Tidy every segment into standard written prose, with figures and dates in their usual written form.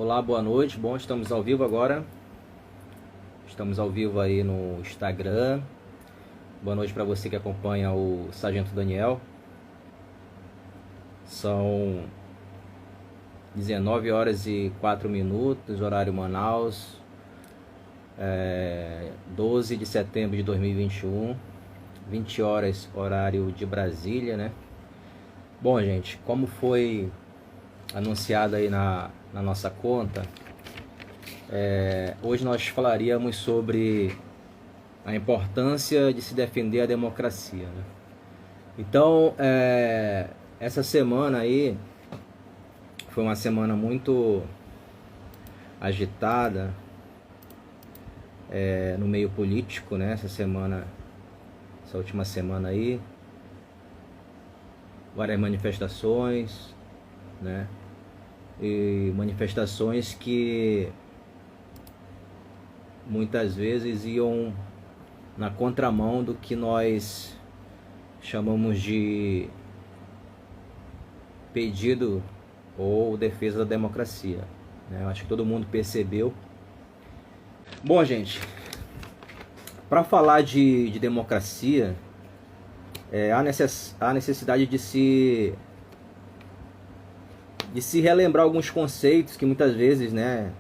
Olá, boa noite. Bom, estamos ao vivo agora. Estamos ao vivo aí no Instagram. Boa noite para você que acompanha o Sargento Daniel. São 19 horas e 4 minutos, horário Manaus, 12 de setembro de 2021, 20 horas, horário de Brasília, né? Bom, gente, como foi anunciado aí na nossa conta, hoje nós falaríamos sobre a importância de se defender a democracia, né? Então, essa semana aí foi uma semana muito agitada no meio político, né? Essa última semana aí, várias manifestações, né? E manifestações que muitas vezes iam na contramão do que nós chamamos de pedido ou defesa da democracia, né? Eu acho que todo mundo percebeu. Bom, gente, para falar de democracia, há necessidade de se relembrar alguns conceitos que muitas vezes, né,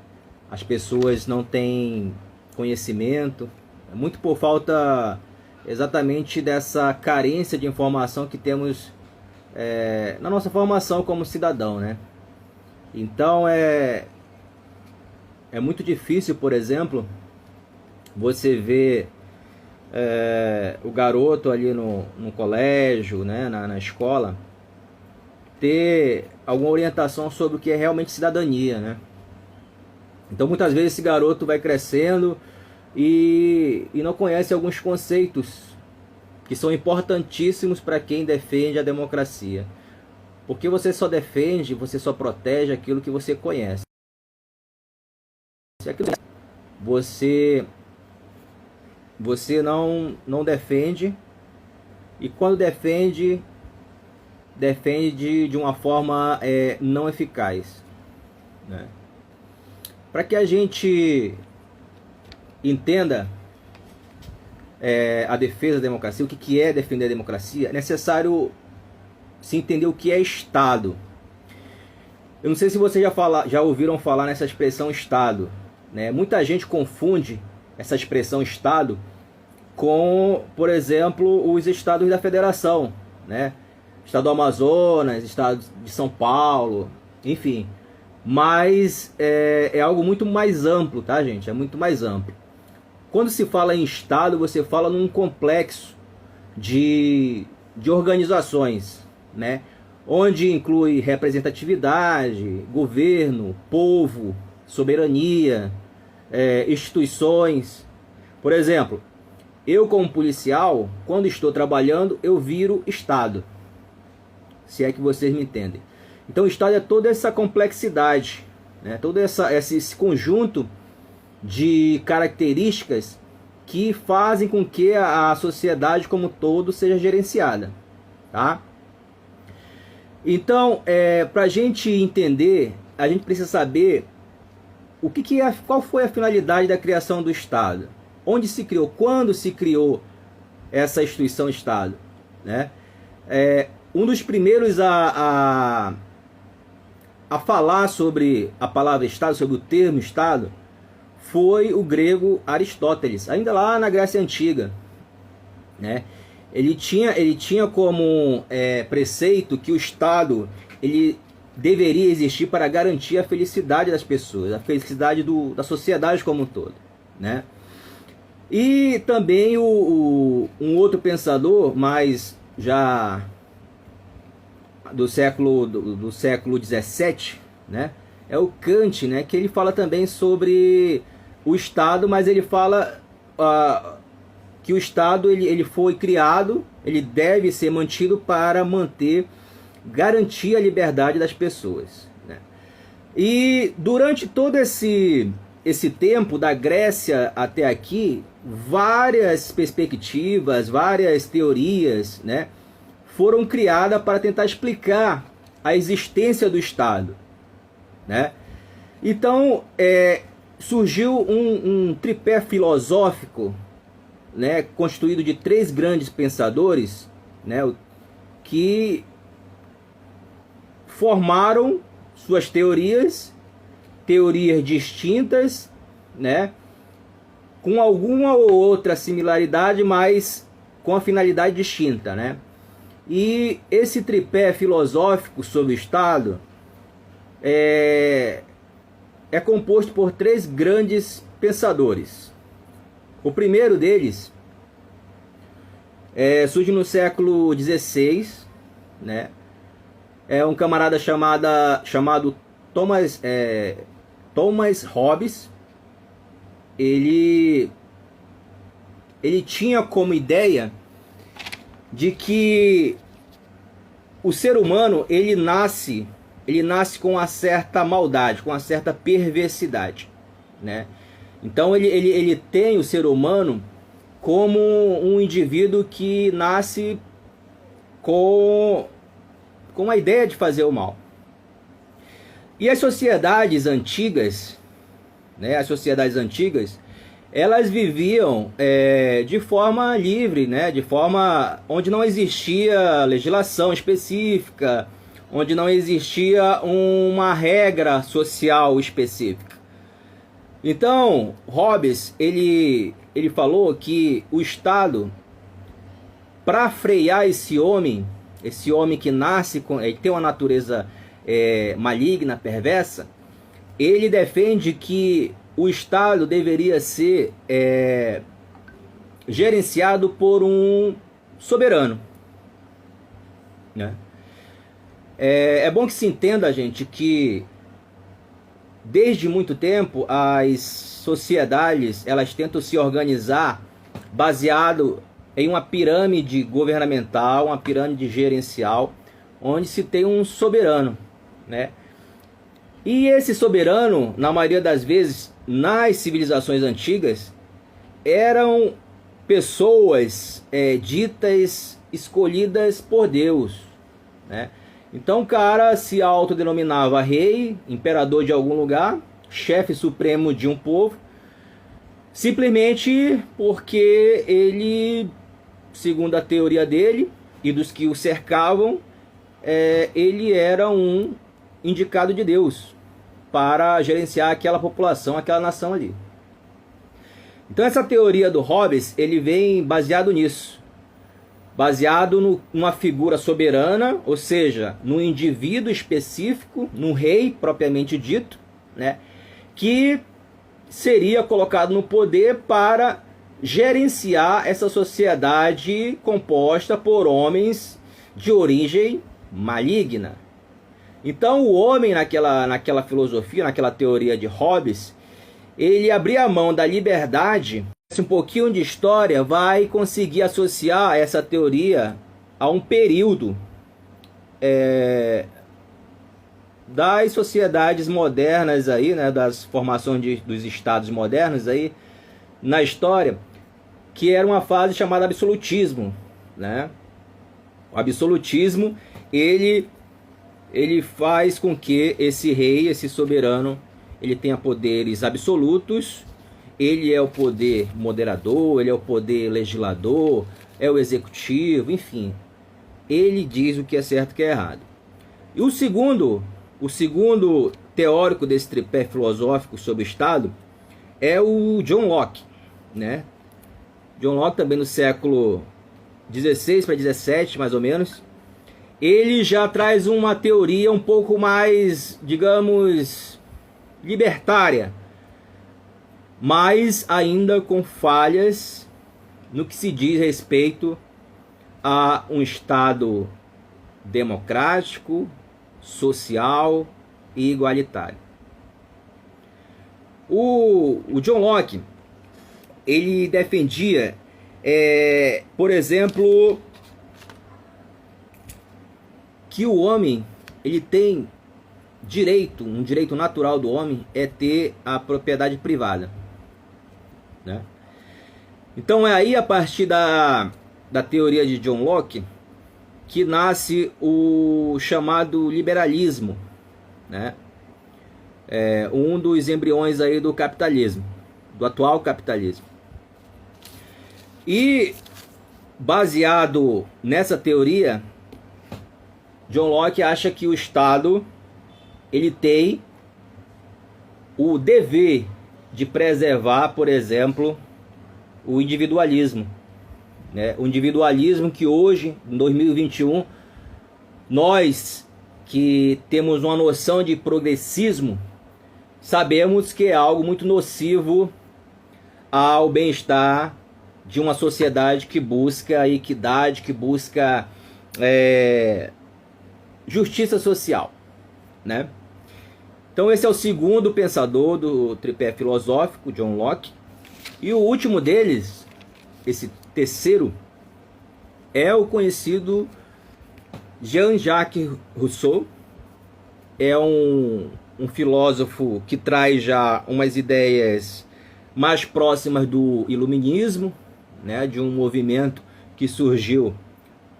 as pessoas não têm conhecimento, muito por falta exatamente dessa carência de informação que temos na nossa formação como cidadão, né? Então é muito difícil, por exemplo, você ver o garoto ali no colégio, né, na escola, ter alguma orientação sobre o que é realmente cidadania, né? Então muitas vezes esse garoto vai crescendo e não conhece alguns conceitos que são importantíssimos para quem defende a democracia. Porque você só defende, você só protege aquilo que você conhece. Você não defende, e quando defende de uma forma não eficaz, né? Para que a gente entenda a defesa da democracia, o que é defender a democracia, é necessário se entender o que é Estado. Eu não sei se vocês já ouviram falar nessa expressão Estado, né? Muita gente confunde essa expressão Estado com, por exemplo, os estados da federação, né? Estado do Amazonas, Estado de São Paulo, enfim. Mas é algo muito mais amplo, tá, gente? É muito mais amplo. Quando se fala em Estado, você fala num complexo de organizações, né? Onde inclui representatividade, governo, povo, soberania, instituições. Por exemplo, eu como policial, quando estou trabalhando, eu viro Estado. Se é que vocês me entendem. Então o Estado é toda essa complexidade, né? Todo esse conjunto de características que fazem com que a sociedade como um todo seja gerenciada, tá? Então, para a gente entender, a gente precisa saber qual foi a finalidade da criação do Estado. Onde se criou, quando se criou essa instituição Estado, né? Um dos primeiros a falar sobre a palavra Estado, sobre o termo Estado, foi o grego Aristóteles, ainda lá na Grécia Antiga, né? Ele tinha como preceito que o Estado ele deveria existir para garantir a felicidade das pessoas, a felicidade da sociedade como um todo, né? E também um outro pensador, mas já do século XVII, né? É o Kant, né? Que ele fala também sobre o Estado, mas ele fala que o Estado ele foi criado, ele deve ser mantido para garantir a liberdade das pessoas, né? E durante todo esse tempo, da Grécia até aqui, várias perspectivas, várias teorias, né, foram criadas para tentar explicar a existência do Estado, né? Então, surgiu um tripé filosófico, né, constituído de 3 grandes pensadores, né, que formaram suas teorias distintas, né, com alguma ou outra similaridade, mas com a finalidade distinta, né? E esse tripé filosófico sobre o Estado é composto por 3 grandes pensadores. O primeiro deles surge no século XVI, né? É um camarada chamado Thomas Hobbes. Ele tinha como ideia de que o ser humano ele nasce com uma certa maldade, com uma certa perversidade, né? Então ele tem o ser humano como um indivíduo que nasce com a ideia de fazer o mal. E as sociedades antigas, né, elas viviam de forma livre, né, de forma onde não existia legislação específica, onde não existia uma regra social específica. Então, Hobbes, ele falou que o Estado, para frear esse homem que nasce, ele tem uma natureza maligna, perversa, ele defende que o Estado deveria ser gerenciado por um soberano, né? É bom que se entenda, gente, que desde muito tempo as sociedades elas tentam se organizar baseado em uma pirâmide governamental, uma pirâmide gerencial, onde se tem um soberano, né? E esse soberano, na maioria das vezes, nas civilizações antigas, eram pessoas ditas escolhidas por Deus, né? Então o cara se autodenominava rei, imperador de algum lugar, chefe supremo de um povo, simplesmente porque ele, segundo a teoria dele e dos que o cercavam, ele era um indicado de Deus para gerenciar aquela população, aquela nação ali. Então essa teoria do Hobbes, ele vem baseado nisso, baseado numa figura soberana, ou seja, num indivíduo específico, num rei propriamente dito, né, que seria colocado no poder para gerenciar essa sociedade composta por homens de origem maligna. Então o homem naquela filosofia, naquela teoria de Hobbes, ele abria a mão da liberdade. Um pouquinho de história vai conseguir associar essa teoria a um período das sociedades modernas aí, né, das formações dos estados modernos aí na história, que era uma fase chamada absolutismo, né? O absolutismo, ele faz com que esse rei, esse soberano, ele tenha poderes absolutos. Ele é o poder moderador, ele é o poder legislador, é o executivo, enfim. Ele diz o que é certo e o que é errado. E o segundo teórico desse tripé filosófico sobre o Estado é o John Locke, né? John Locke, também no século 16 para 17, mais ou menos. Ele já traz uma teoria um pouco mais, digamos, libertária, mas ainda com falhas no que se diz respeito a um Estado democrático, social e igualitário. O John Locke, ele defendia, por exemplo, que o homem ele tem direito, um direito natural do homem é ter a propriedade privada, né? Então é aí, a partir da teoria de John Locke, que nasce o chamado liberalismo, né? um dos embriões aí do capitalismo, do atual capitalismo. E baseado nessa teoria, John Locke acha que o Estado ele tem o dever de preservar, por exemplo, o individualismo, né? O individualismo que hoje, em 2021, nós que temos uma noção de progressismo, sabemos que é algo muito nocivo ao bem-estar de uma sociedade que busca equidade, que busca justiça social, né? Então esse é o segundo pensador do tripé filosófico, John Locke. E o último deles, esse terceiro, é o conhecido Jean-Jacques Rousseau. É um filósofo que traz já umas ideias mais próximas do iluminismo, né, de um movimento que surgiu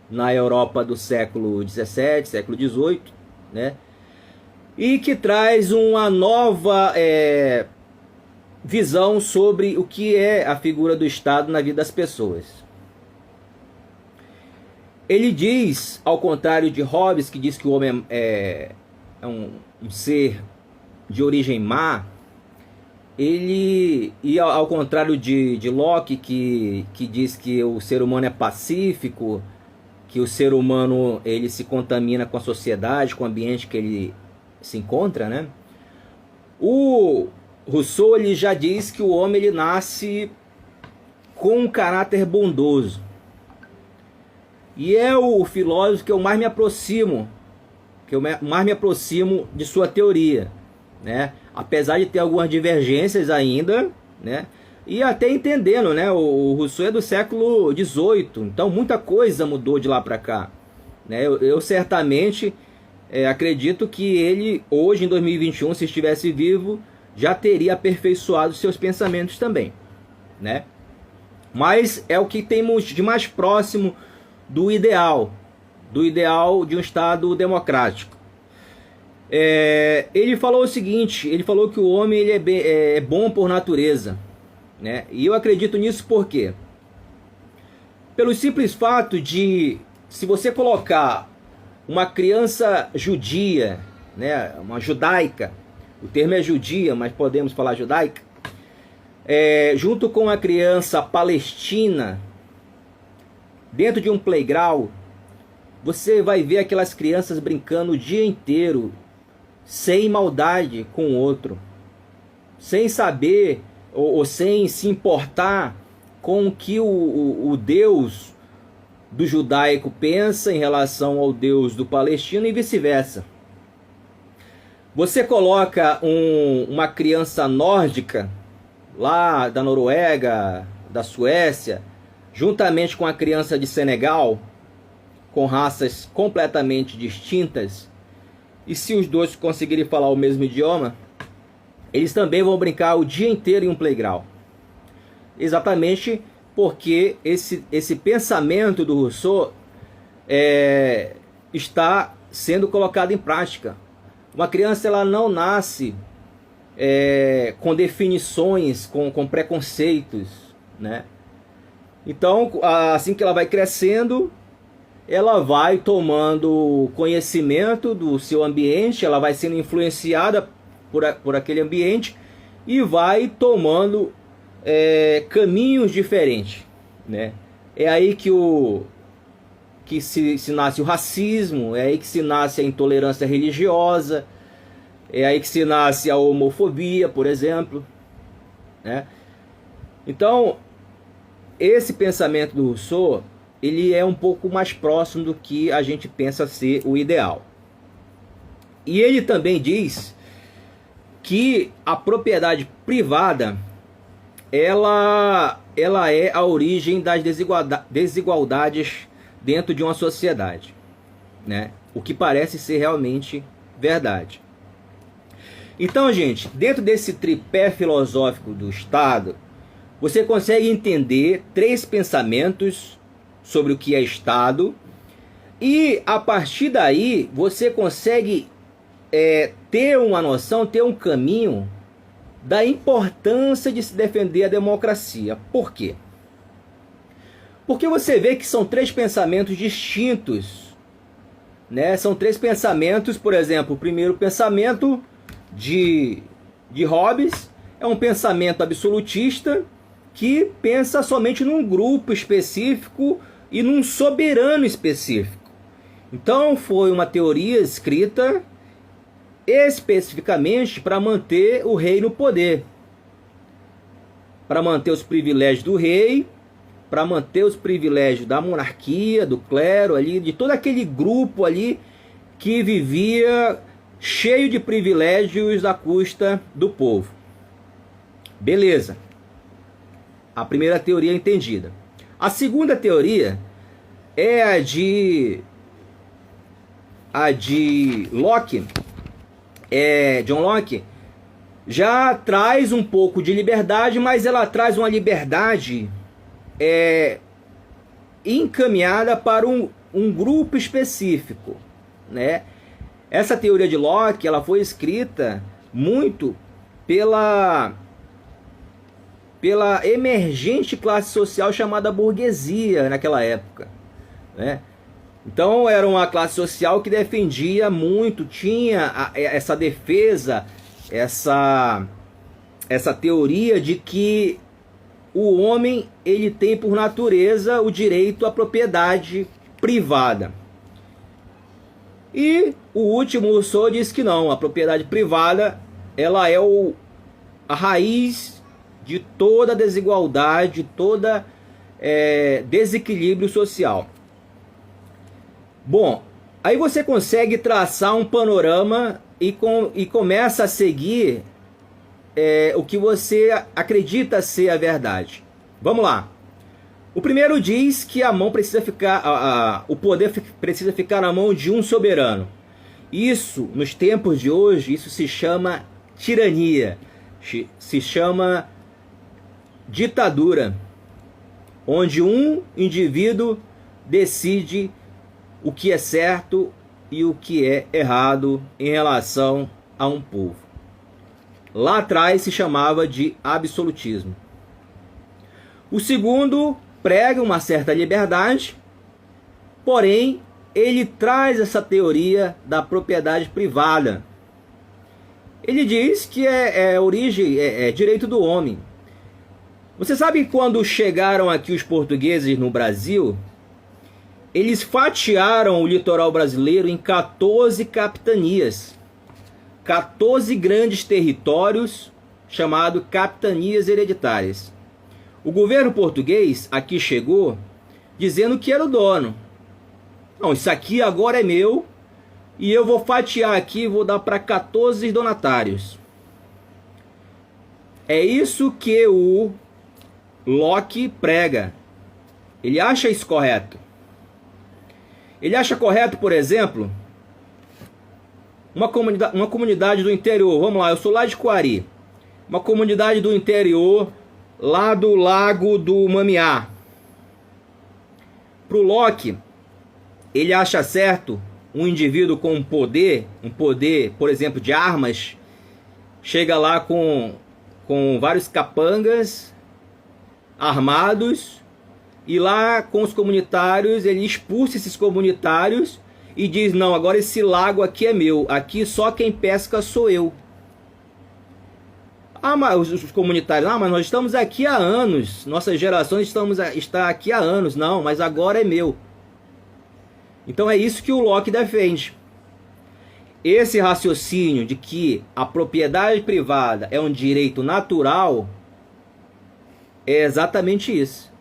na Europa do século XVII, século XVIII, né, e que traz uma nova visão sobre o que é a figura do Estado na vida das pessoas. Ele diz, ao contrário de Hobbes, que diz que o homem é um ser de origem má, e ao contrário de Locke, que diz que o ser humano é pacífico, que o ser humano ele se contamina com a sociedade, com o ambiente que ele se encontra, né? O Rousseau ele já diz que o homem ele nasce com um caráter bondoso. E é o filósofo que eu mais me aproximo, de sua teoria, né? Apesar de ter algumas divergências ainda, né? E até entendendo, né? O Rousseau é do século XVIII, então muita coisa mudou de lá para cá, né? Eu certamente acredito que ele, hoje em 2021, se estivesse vivo, já teria aperfeiçoado seus pensamentos também, né? Mas é o que temos de mais próximo do ideal de um Estado democrático. Ele falou o seguinte, ele falou que o homem ele é bom por natureza, né? E eu acredito nisso por quê? Pelo simples fato de, se você colocar uma criança judia, né, uma judaica, o termo é judia, mas podemos falar judaica, junto com a criança palestina, dentro de um playground, você vai ver aquelas crianças brincando o dia inteiro, sem maldade com o outro, sem saber ou sem se importar com o que o Deus do judaico pensa em relação ao Deus do palestino e vice-versa. Você coloca uma criança nórdica, lá da Noruega, da Suécia, juntamente com a criança de Senegal, com raças completamente distintas, e se os dois conseguirem falar o mesmo idioma, eles também vão brincar o dia inteiro em um playground. Exatamente porque esse pensamento do Rousseau está sendo colocado em prática. Uma criança ela não nasce com definições, com preconceitos, né? Então, assim que ela vai crescendo, ela vai tomando conhecimento do seu ambiente, ela vai sendo influenciada por aquele ambiente e vai tomando caminhos diferentes, né? É aí que se nasce o racismo, é aí que se nasce a intolerância religiosa, é aí que se nasce a homofobia, por exemplo, né? Então, esse pensamento do Rousseau, ele é um pouco mais próximo do que a gente pensa ser o ideal. E ele também diz que a propriedade privada ela é a origem das desigualdades dentro de uma sociedade, né? O que parece ser realmente verdade. Então, gente, dentro desse tripé filosófico do Estado, você consegue entender 3 pensamentos sobre o que é Estado, e a partir daí você consegue ter uma noção, ter um caminho da importância de se defender a democracia. Por quê? Porque você vê que são três pensamentos distintos, né? São três pensamentos, por exemplo, o primeiro pensamento de Hobbes é um pensamento absolutista que pensa somente num grupo específico e num soberano específico. Então foi uma teoria escrita especificamente para manter o rei no poder, para manter os privilégios do rei, para manter os privilégios da monarquia, do clero ali, de todo aquele grupo ali que vivia cheio de privilégios à custa do povo. Beleza. A primeira teoria é entendida. A segunda teoria é a de Locke. John Locke já traz um pouco de liberdade, mas ela traz uma liberdade encaminhada para um grupo específico, né? Essa teoria de Locke, ela foi escrita muito pela emergente classe social chamada burguesia naquela época, né? Então era uma classe social que defendia muito, tinha essa defesa, essa teoria de que o homem ele tem por natureza o direito à propriedade privada. E o último Rousseau diz que não, a propriedade privada ela é a raiz de toda desigualdade, toda desequilíbrio social. Bom, aí você consegue traçar um panorama e começa a seguir o que você acredita ser a verdade. Vamos lá. O primeiro diz que a mão precisa ficar, o poder precisa ficar na mão de um soberano. Isso, nos tempos de hoje, isso se chama tirania, se chama ditadura, onde um indivíduo decide o que é certo e o que é errado em relação a um povo. Lá atrás se chamava de absolutismo. O segundo prega uma certa liberdade, porém ele traz essa teoria da propriedade privada. Ele diz que é direito do homem. Você sabe que quando chegaram aqui os portugueses no Brasil, eles fatiaram o litoral brasileiro em 14 capitanias, 14 grandes territórios chamados capitanias hereditárias. O governo português aqui chegou dizendo que era o dono. Não, isso aqui agora é meu e eu vou fatiar aqui e vou dar para 14 donatários. É isso que o Locke prega. Ele acha isso correto. Ele acha correto, por exemplo, uma comunidade do interior. Vamos lá, eu sou lá de Coari. Uma comunidade do interior, lá do Lago do Mamiá. Para o Locke, ele acha certo um indivíduo com um poder, por exemplo, de armas, chega lá com vários capangas armados, e lá com os comunitários, ele expulsa esses comunitários e diz, não, agora esse lago aqui é meu, aqui só quem pesca sou eu. Ah, mas os comunitários, mas nós estamos aqui há anos, nossa geração está aqui há anos, não, mas agora é meu. Então é isso que o Locke defende. Esse raciocínio de que a propriedade privada é um direito natural é exatamente isso.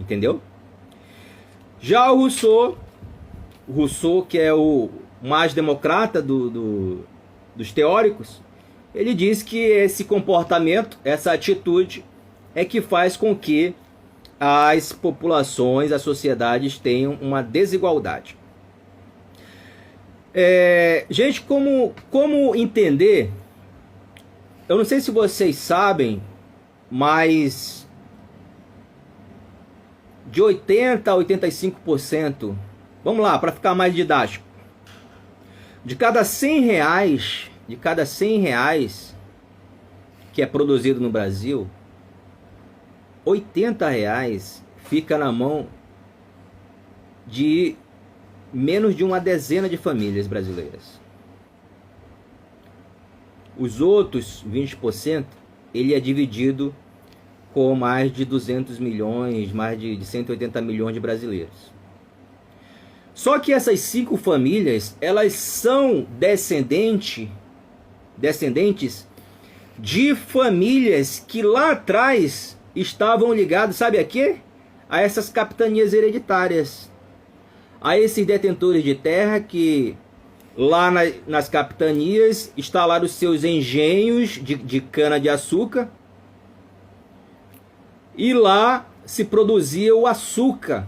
Entendeu? Já o Rousseau, que é o mais democrata dos teóricos, ele diz que esse comportamento, essa atitude, é que faz com que as populações, as sociedades tenham uma desigualdade. Gente, como entender? Eu não sei se vocês sabem, mas de 80% a 85%, vamos lá, para ficar mais didático, De cada 100 reais, que é produzido no Brasil, 80 reais fica na mão de menos de uma dezena de famílias brasileiras. Os outros 20%, ele é dividido com mais de 200 milhões, mais de 180 milhões de brasileiros. Só que essas 5 famílias, elas são descendentes de famílias que lá atrás estavam ligadas, sabe a quê? A essas capitanias hereditárias. A esses detentores de terra que lá nas capitanias instalaram os seus engenhos de cana-de-açúcar. E lá se produzia o açúcar.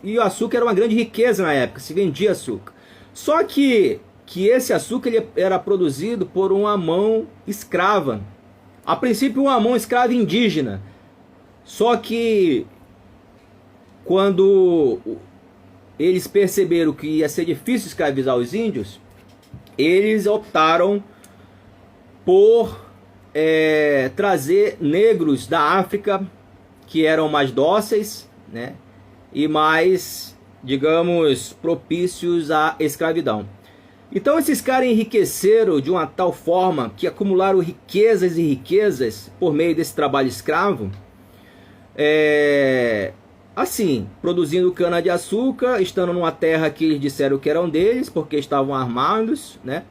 E o açúcar era uma grande riqueza na época, se vendia açúcar. Só que esse açúcar ele era produzido por uma mão escrava. A princípio uma mão escrava indígena. Só que quando eles perceberam que ia ser difícil escravizar os índios, eles optaram por trazer negros da África que eram mais dóceis, né? E mais, digamos, propícios à escravidão. Então esses caras enriqueceram de uma tal forma que acumularam riquezas e riquezas por meio desse trabalho escravo, assim, produzindo cana-de-açúcar, estando numa terra que eles disseram que eram deles, porque estavam armados, né?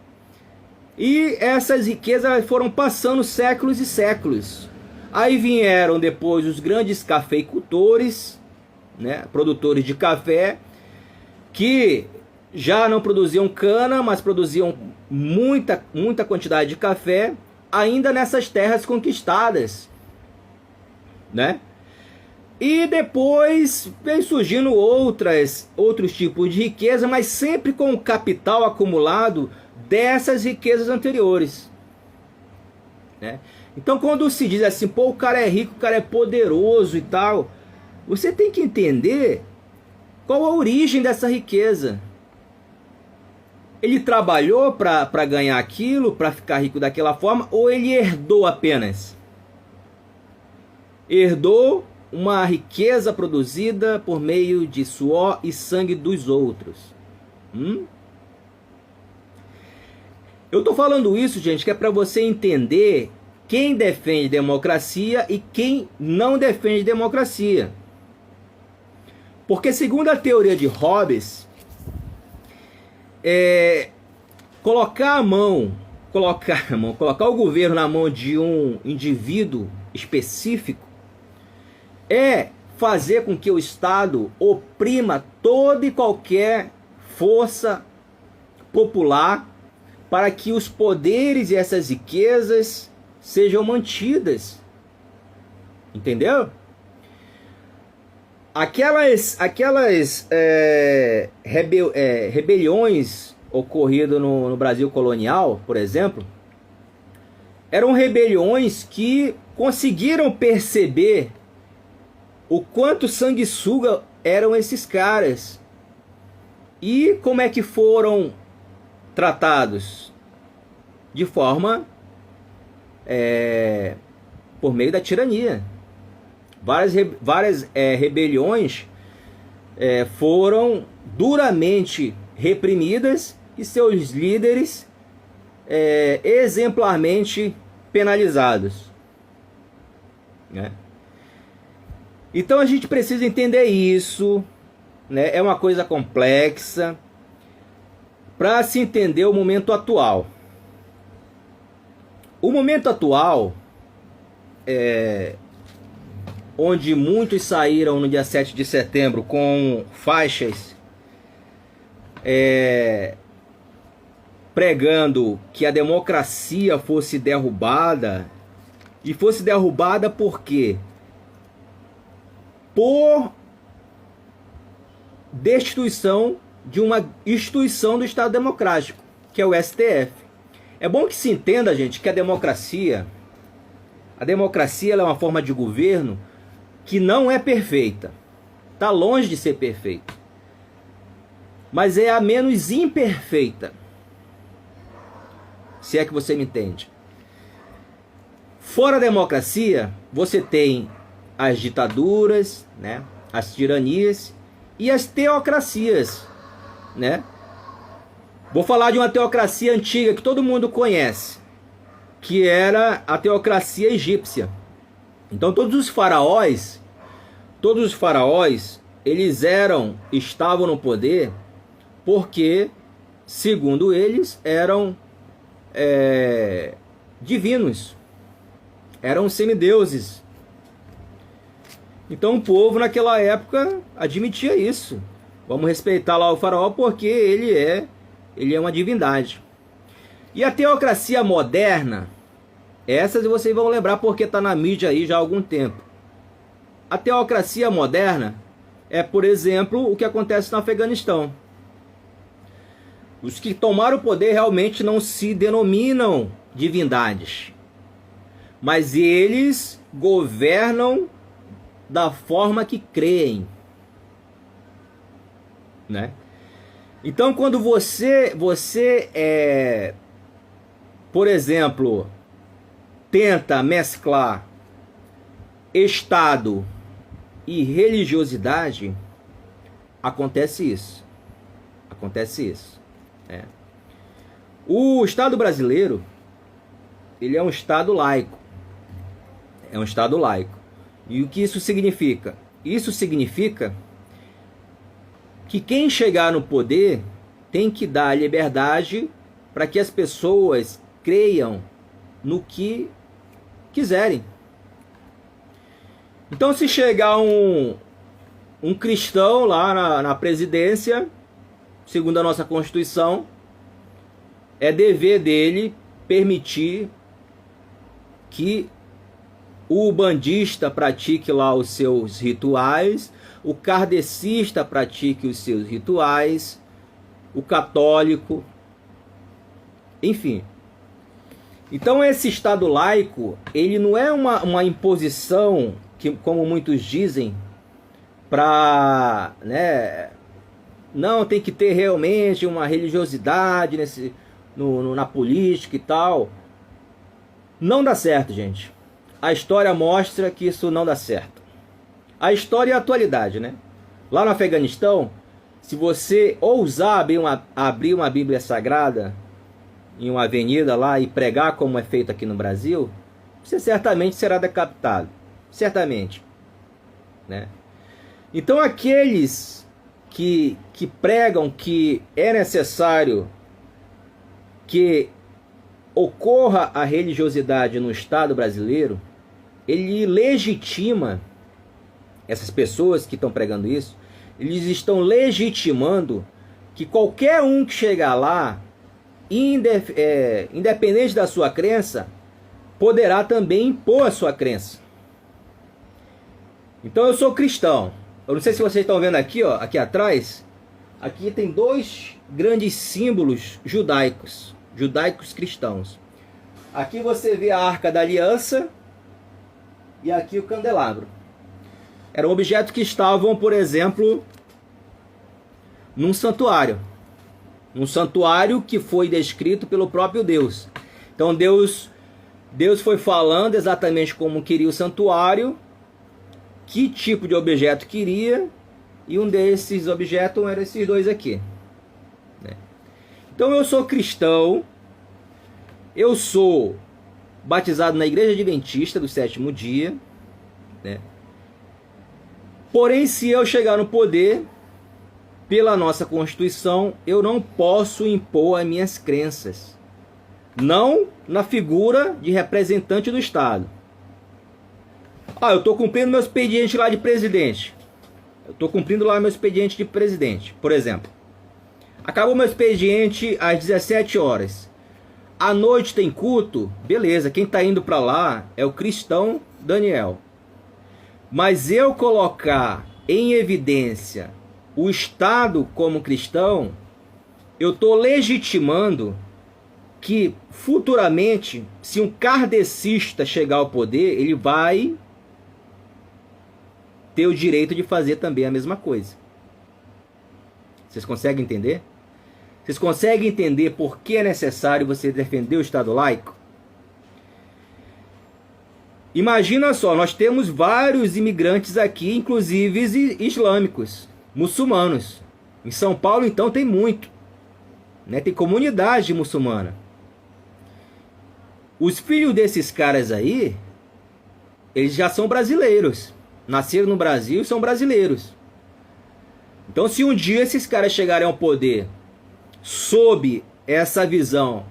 E essas riquezas foram passando séculos e séculos. Aí vieram depois os grandes cafeicultores, né, produtores de café, que já não produziam cana, mas produziam muita quantidade de café, ainda nessas terras conquistadas, né? E depois vem surgindo outros tipos de riqueza, mas sempre com o capital acumulado dessas riquezas anteriores, né? Então quando se diz assim, pô, o cara é rico, o cara é poderoso e tal, você tem que entender qual a origem dessa riqueza. Ele trabalhou para ganhar aquilo, para ficar rico daquela forma, ou ele herdou apenas? Herdou uma riqueza produzida por meio de suor e sangue dos outros. Eu estou falando isso, gente, que é para você entender quem defende democracia e quem não defende democracia. Porque segundo a teoria de Hobbes, colocar o governo na mão de um indivíduo específico é fazer com que o Estado oprima toda e qualquer força popular para que os poderes e essas riquezas sejam mantidas. Entendeu? Aquelas rebeliões ocorridas no Brasil colonial, por exemplo, eram rebeliões que conseguiram perceber o quanto sanguessuga eram esses caras. E como é que foram tratados? De forma por meio da tirania. Várias rebeliões foram duramente reprimidas e seus líderes exemplarmente penalizados, né? Então a gente precisa entender isso, né? É uma coisa complexa para se entender o momento atual. O momento atual onde muitos saíram no dia 7 de setembro com faixas pregando que a democracia fosse derrubada. E fosse derrubada por quê? Por destituição de uma instituição do Estado Democrático, que é o STF. É bom que se entenda, gente, que a democracia ela é uma forma de governo que não é perfeita. Está longe de ser perfeita. mas é a menos imperfeita. Se é que você me entende. Fora a democracia, você tem as ditaduras, né, as tiranias e as teocracias, né? Vou falar de uma teocracia antiga que todo mundo conhece, que era a teocracia egípcia. Então todos os faraós, eles estavam no poder porque, segundo eles, eram divinos, eram semideuses. Então o povo naquela época admitia isso. Vamos respeitar lá o faraó porque ele é uma divindade. E a teocracia moderna, essas vocês vão lembrar porque está na mídia aí já há algum tempo. A teocracia moderna é, por exemplo, o que acontece no Afeganistão. Os que tomaram o poder realmente não se denominam divindades, mas eles governam da forma que creem, né? Então, quando você por exemplo, tenta mesclar Estado e religiosidade, acontece isso. O Estado brasileiro, ele é um Estado laico. E o que isso significa? Isso significa que quem chegar no poder tem que dar liberdade para que as pessoas creiam no que quiserem. Então, se chegar um cristão lá na presidência, segundo a nossa Constituição, é dever dele permitir que o bandista pratique lá os seus rituais, o kardecista pratique os seus rituais, o católico, enfim. Então esse Estado laico, ele não é uma imposição, que, como muitos dizem, para, né, não, tem que ter realmente uma religiosidade na política e tal. Não dá certo, gente. A história mostra que isso não dá certo. A história é a atualidade, né? Lá no Afeganistão, se você ousar abrir uma Bíblia Sagrada em uma avenida lá e pregar como é feito aqui no Brasil, você certamente será decapitado. Certamente, né? Então aqueles que pregam que é necessário que ocorra a religiosidade no Estado brasileiro, ele legitima essas pessoas que estão pregando isso, eles estão legitimando que qualquer um que chegar lá, independente da sua crença, poderá também impor a sua crença. Então eu sou cristão. Eu não sei se vocês estão vendo aqui, ó, aqui atrás, aqui tem dois grandes símbolos judaicos cristãos. Aqui você vê a Arca da Aliança e aqui o candelabro. Eram objetos que estavam, por exemplo, num santuário. Um santuário que foi descrito pelo próprio Deus. Então Deus foi falando exatamente como queria o santuário, que tipo de objeto queria, e um desses objetos eram esses dois aqui. Então eu sou cristão, eu sou batizado na Igreja Adventista do Sétimo Dia, né? Porém, se eu chegar no poder, pela nossa Constituição, eu não posso impor as minhas crenças. Não na figura de representante do Estado. Eu estou cumprindo meu expediente lá de presidente. Eu estou cumprindo lá meu expediente de presidente, por exemplo. Acabou meu expediente às 17 horas. À noite tem culto? Beleza, quem está indo para lá é o cristão Daniel. Mas eu colocar em evidência o Estado como cristão, eu estou legitimando que futuramente, se um kardecista chegar ao poder, ele vai ter o direito de fazer também a mesma coisa. Vocês conseguem entender? Vocês conseguem entender por que é necessário você defender o Estado laico? Imagina só, nós temos vários imigrantes aqui, inclusive islâmicos, muçulmanos. Em São Paulo, então, tem muito, né? Tem comunidade muçulmana. Os filhos desses caras aí, eles já são brasileiros. Nasceram no Brasil e são brasileiros. Então, se um dia esses caras chegarem ao poder sob essa visão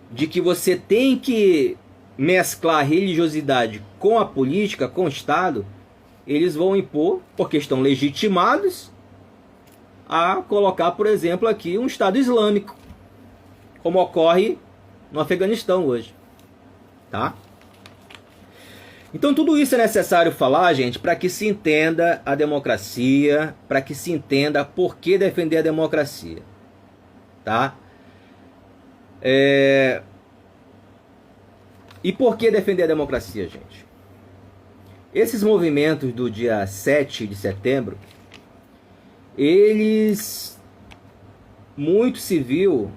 de que você tem que mesclar a religiosidade com a política, com o Estado, eles vão impor, porque estão legitimados, a colocar, por exemplo, aqui um Estado Islâmico, como ocorre no Afeganistão hoje. Tá? Então tudo isso é necessário falar, gente, para que se entenda a democracia, para que se entenda por que defender a democracia. Tá? E por que defender a democracia, gente? Esses movimentos do dia 7 de setembro, eles, muito se viu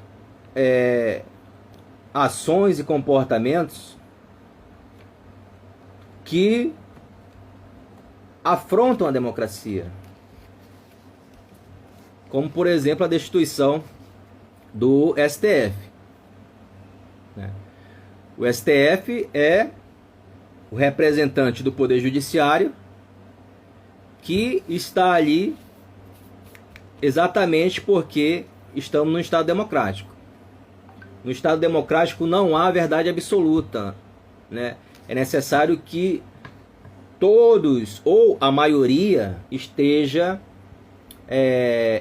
ações e comportamentos que afrontam a democracia. Como, por exemplo, a destituição do STF. O STF é o representante do Poder Judiciário que está ali exatamente porque estamos num Estado democrático. No Estado democrático não há verdade absoluta, né? É necessário que todos, ou a maioria, esteja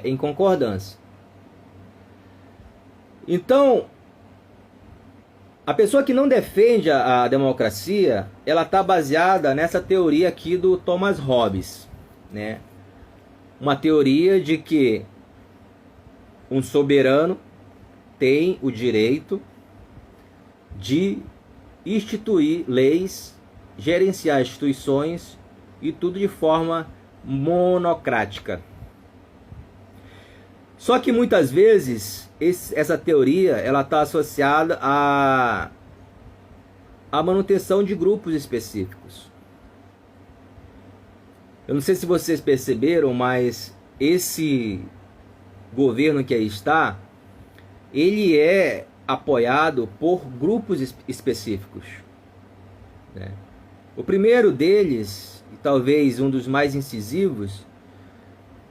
em concordância. Então, a pessoa que não defende a democracia, ela está baseada nessa teoria aqui do Thomas Hobbes, né? Uma teoria de que um soberano tem o direito de instituir leis, gerenciar instituições e tudo de forma monocrática. Só que muitas vezes essa teoria ela está associada à manutenção de grupos específicos. Eu não sei se vocês perceberam, mas esse governo que aí está, ele é apoiado por grupos específicos, né? O primeiro deles, e talvez um dos mais incisivos,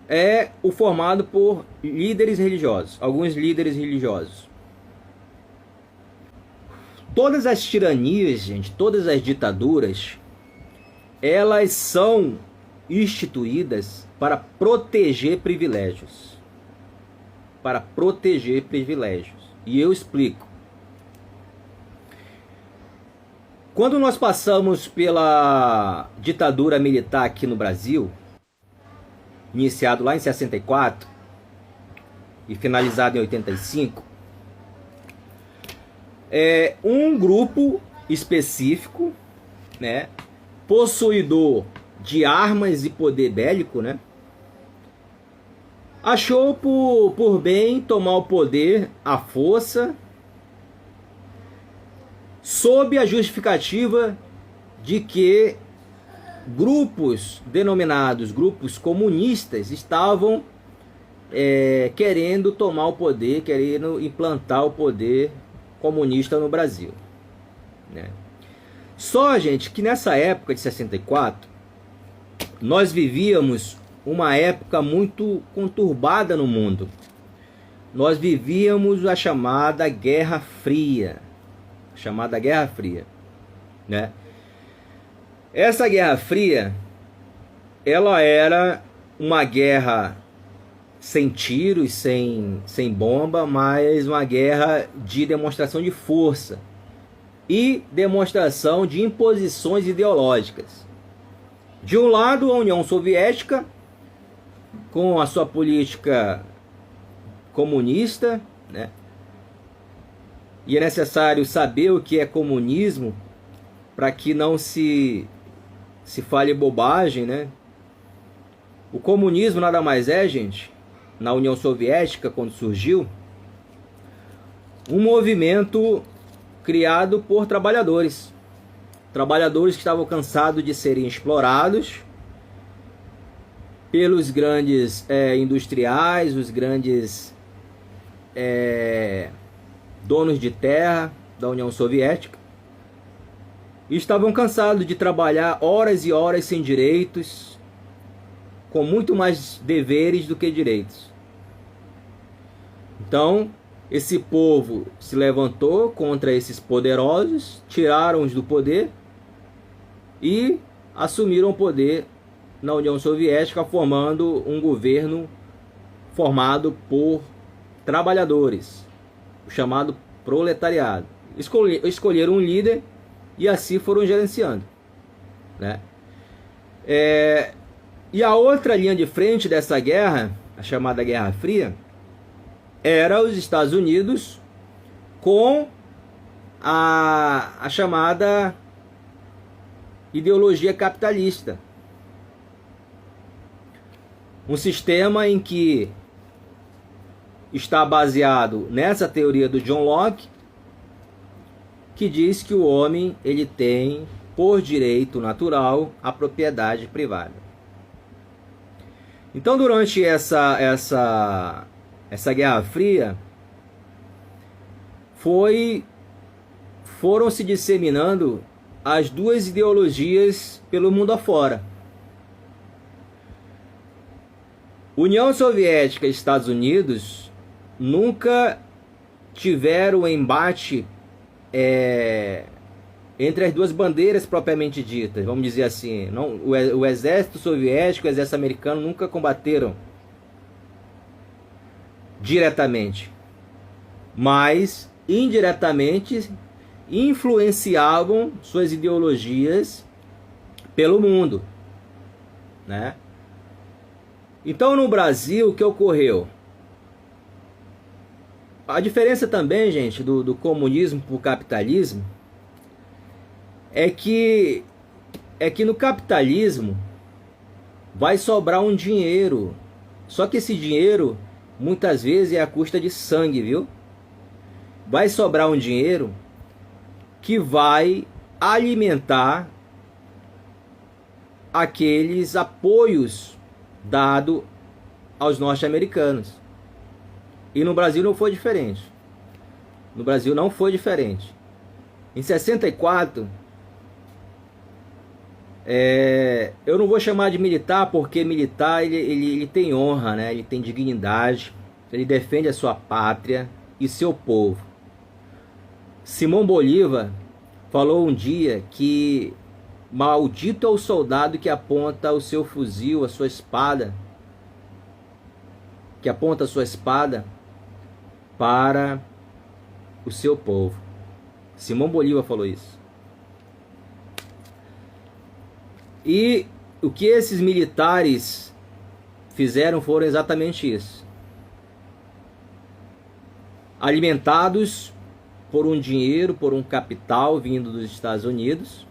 é o formado por líderes religiosos, alguns líderes religiosos. Todas as tiranias, gente, todas as ditaduras, elas são instituídas para proteger privilégios. Para proteger privilégios. E eu explico. Quando nós passamos pela ditadura militar aqui no Brasil, iniciado lá em 64 e finalizado em 85, um grupo específico, né, possuidor de armas e poder bélico, né, achou por bem tomar o poder à força, sob a justificativa de que grupos denominados grupos comunistas estavam querendo tomar o poder, querendo implantar o poder comunista no Brasil, né? Só, gente, que nessa época de 64, nós vivíamos uma época muito conturbada no mundo. Nós vivíamos a chamada Guerra Fria. Né? Essa Guerra Fria, ela era uma guerra sem tiros, sem bomba, mas uma guerra de demonstração de força e demonstração de imposições ideológicas. De um lado, a União Soviética, com a sua política comunista, né? E é necessário saber o que é comunismo para que não se fale bobagem, né? O comunismo nada mais é, gente, na União Soviética, quando surgiu, um movimento criado por trabalhadores. Trabalhadores que estavam cansados de serem explorados pelos grandes industriais, os grandes donos de terra da União Soviética. E estavam cansados de trabalhar horas e horas sem direitos, com muito mais deveres do que direitos. Então, esse povo se levantou contra esses poderosos, tiraram-os do poder e assumiram o poder na União Soviética, formando um governo formado por trabalhadores, o chamado proletariado. Escolheram um líder e assim foram gerenciando, né? E a outra linha de frente dessa guerra, a chamada Guerra Fria, era os Estados Unidos com a chamada ideologia capitalista. Um sistema em que está baseado nessa teoria do John Locke, que diz que o homem ele tem, por direito natural, a propriedade privada. Então, durante essa Guerra Fria, foram se disseminando as duas ideologias pelo mundo afora. União Soviética e Estados Unidos nunca tiveram embate entre as duas bandeiras propriamente ditas, vamos dizer assim. Não, o exército soviético e o exército americano nunca combateram diretamente, mas indiretamente influenciavam suas ideologias pelo mundo, né? Então, no Brasil, o que ocorreu? A diferença também, gente, do comunismo para o capitalismo é que no capitalismo vai sobrar um dinheiro. Só que esse dinheiro, muitas vezes, é à custa de sangue, viu? Vai sobrar um dinheiro que vai alimentar aqueles apoios dados aos norte-americanos. E no Brasil não foi diferente. No Brasil não foi diferente. Em 64, eu não vou chamar de militar, porque militar ele tem honra, né? Ele tem dignidade, ele defende a sua pátria e seu povo. Simão Bolívar falou um dia que maldito é o soldado que aponta o seu fuzil, a sua espada, que aponta a sua espada para o seu povo. Simão Bolívar falou isso. E o que esses militares fizeram foram exatamente isso. Alimentados por um dinheiro, por um capital vindo dos Estados Unidos,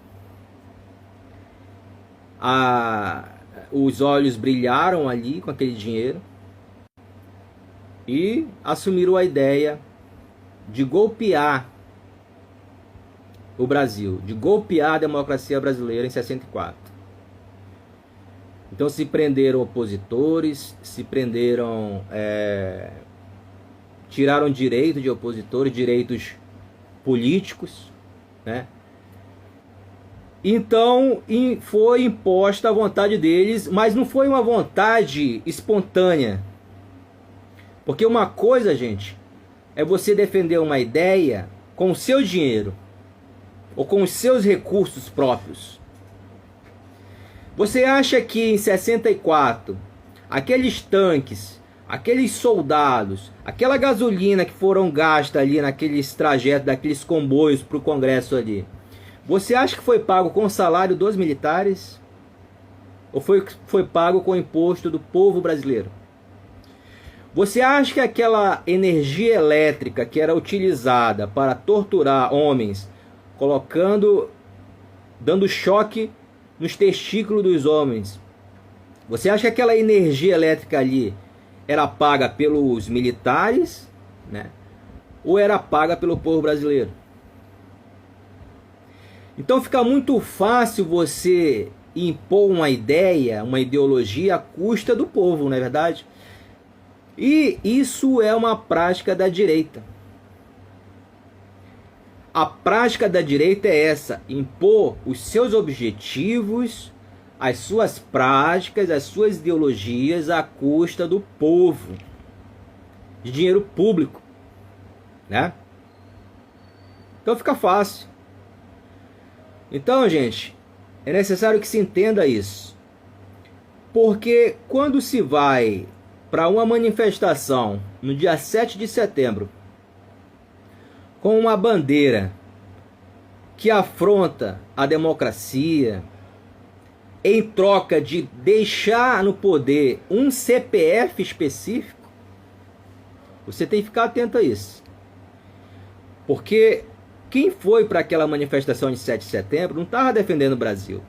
os olhos brilharam ali com aquele dinheiro e assumiram a ideia de golpear o Brasil, de golpear a democracia brasileira em 64. Então se prenderam opositores, tiraram direito de opositores, direitos políticos, né? Então foi imposta a vontade deles, mas não foi uma vontade espontânea. Porque uma coisa, gente, é você defender uma ideia com o seu dinheiro ou com os seus recursos próprios. Você acha que em 64, aqueles tanques, aqueles soldados, aquela gasolina que foram gastas ali naqueles trajetos, daqueles comboios para o Congresso ali, você acha que foi pago com o salário dos militares? Ou foi pago com o imposto do povo brasileiro? Você acha que aquela energia elétrica que era utilizada para torturar homens, dando choque nos testículos dos homens, você acha que aquela energia elétrica ali era paga pelos militares, né? Ou era paga pelo povo brasileiro? Então fica muito fácil você impor uma ideia, uma ideologia à custa do povo, não é verdade? E isso é uma prática da direita. A prática da direita é essa: impor os seus objetivos, as suas práticas, as suas ideologias à custa do povo, de dinheiro público, né? Então fica fácil. Então, gente, é necessário que se entenda isso. Porque quando se vai para uma manifestação no dia 7 de setembro com uma bandeira que afronta a democracia, em troca de deixar no poder um CPF específico, você tem que ficar atento a isso. Porque quem foi para aquela manifestação de 7 de setembro não estava defendendo o Brasil.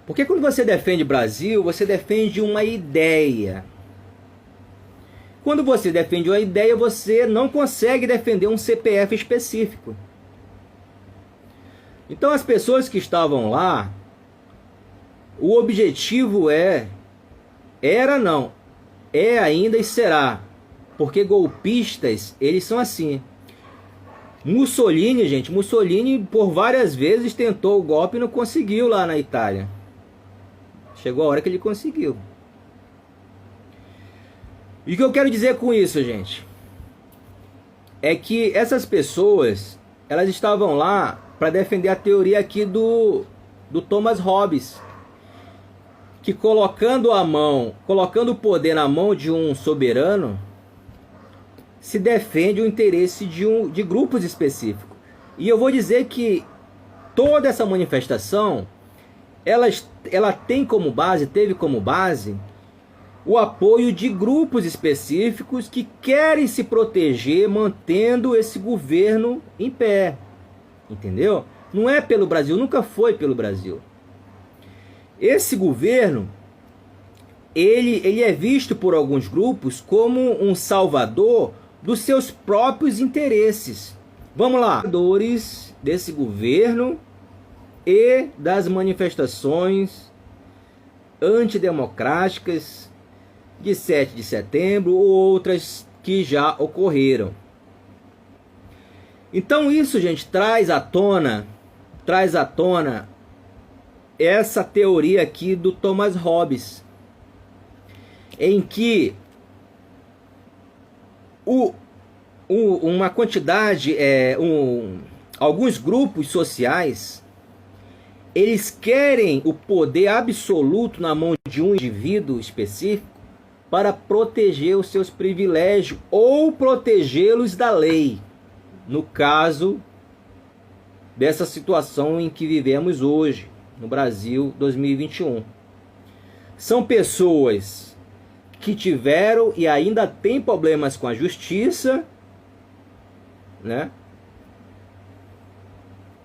Porque quando você defende o Brasil, você defende uma ideia. Quando você defende uma ideia, você não consegue defender um CPF específico. Então as pessoas que estavam lá, o objetivo é ainda e será. Porque golpistas, eles são assim. Mussolini, gente, por várias vezes tentou o golpe e não conseguiu lá na Itália. Chegou a hora que ele conseguiu. E o que eu quero dizer com isso, gente? É que essas pessoas, elas estavam lá para defender a teoria aqui do Thomas Hobbes, que colocando o poder na mão de um soberano, se defende o interesse de grupos específicos. E eu vou dizer que toda essa manifestação, ela teve como base o apoio de grupos específicos que querem se proteger mantendo esse governo em pé. Entendeu? Não é pelo Brasil, nunca foi pelo Brasil. Esse governo, ele é visto por alguns grupos como um salvador dos seus próprios interesses. Vamos lá. Desse governo e das manifestações antidemocráticas de 7 de setembro ou outras que já ocorreram. Então isso, gente, traz à tona essa teoria aqui do Thomas Hobbes, em que uma quantidade, alguns grupos sociais, eles querem o poder absoluto na mão de um indivíduo específico para proteger os seus privilégios ou protegê-los da lei. No caso dessa situação em que vivemos hoje, no Brasil 2021. São pessoas que tiveram e ainda têm problemas com a justiça, né?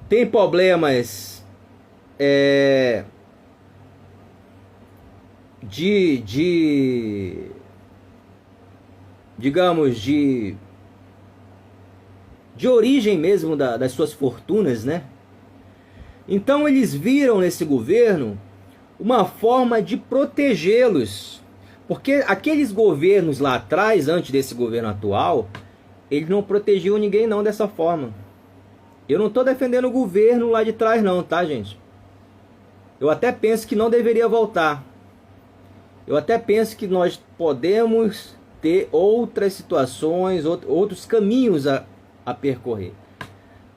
Tem problemas digamos, de origem mesmo das suas fortunas, né? Então eles viram nesse governo uma forma de protegê-los. Porque aqueles governos lá atrás, antes desse governo atual, eles não protegiam ninguém não dessa forma. Eu não estou defendendo o governo lá de trás não, tá, gente? Eu até penso que não deveria voltar. Eu até penso que nós podemos ter outras situações, outros caminhos a percorrer,